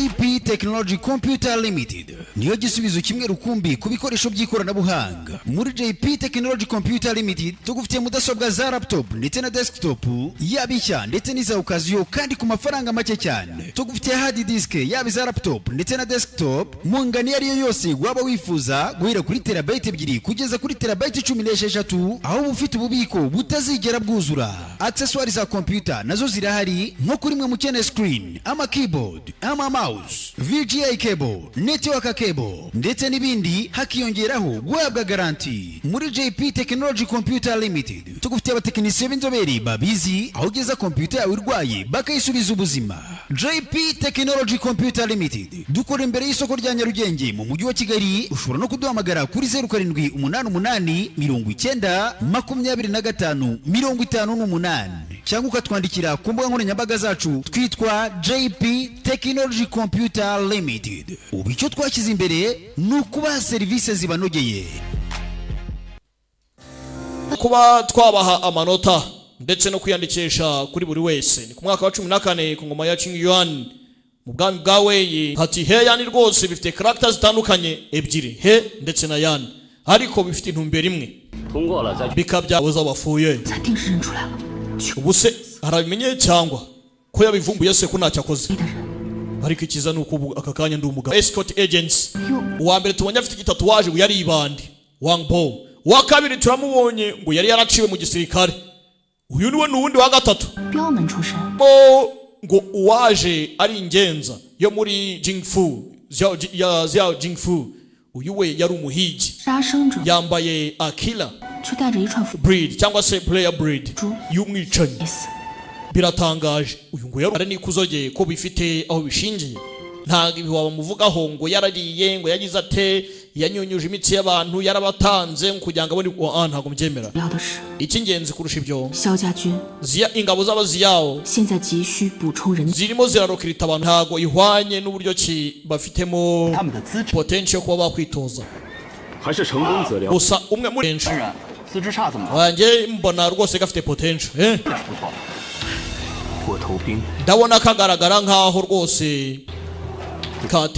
JP Technology Computer Limited niyo gisubizo kimwe rukumbi ku bikoresho by'ikoranabuhanga. Muri JP Technology Computer Limited tugufitiye mudasobwa za laptop ndetse na desktop yabishya ndetse n'iza occasion kandi ku mafaranga make cyane. Tugufitiye hard disk yabiza laptop ndetse na desktop mu ngano ariyo yose waba wifuza guhera kuri terabyte 2 kugeza kuri terabyte 16 aho bufite ububiko butazigera bwuzura. Accessoires za computer nazo zirahari nko kuri mwe mukene screen, ama keyboard, ama mouse, VGA cable, network cable ndetse n'ibindi hakiyongeraho guhabwa garanti. Muri JP Technology Computer Limited tugufitiye abatekinisiye b'inzobere babizi aho ugeza computer yawe urwaye bakayisubiza ubuzima. JP Technology Computer Limited dukora imbere y'isoko rya Nyarugenge mu mujyi wa Kigali. Ushobora no kuduhamagara kuri 0788 cyangwa ukatwandikira ku mbuga nkoranyambaga zacu twitwa JP Technology Computer Limited. Ubu icyo twashyize imbere ni ukubaha serivisi zibanogeye. Kuba twabaha amanota ndetse no kwiyandikisha kuri buri wese ni ku mwaka wa 14 ku ngoma ya Qing Yuan mu bwami bwa Wei. Hati he yani rwose bifite characters zitandukanye ebyiri, he ndetse na yan, ariko bifite intumbero imwe bikabya bazabapfuye. Ubuse arabimenye cyangwa ko yabivumbuye se ko ntacyo akoze, ariko ikiza nuko aka kanya ndi umugabo. Escort agents uwa mbere tubonye afite igitatuwaje yari ibandi Wang Bo, wa kabiri turamubonye ngo yari yaraciwe mu gisirikare, uyu niwe nuwundi wa gatatu ngo uwaje ari ingenza yo muri Jingfu Xiao Jingfu. Uyu we yari umuhigi yambaye akila breed cyangwa se player breed y'umwicanyi. Biratangaje, uyu ngo yari n'ikuzoge ko bifite aho bishingiye. Ntago ibi wabamuvugaho ngo yarariye ngo yagize ate yanyunyuje imitsi y'abantu yarabatanze kugira ngo abone ntago mbyemera. Icy'ingenzi kurusha ibyo ziya ingabo z'abaziyawo zirimo zirarokirita abantu, ntago ihwanye n'uburyo ki bafitemo potential kuba bakwitoza. Gusa umwe muri benshi wanjye mbona rwose gafite potential ndabona kagaragara nkaho rwose kate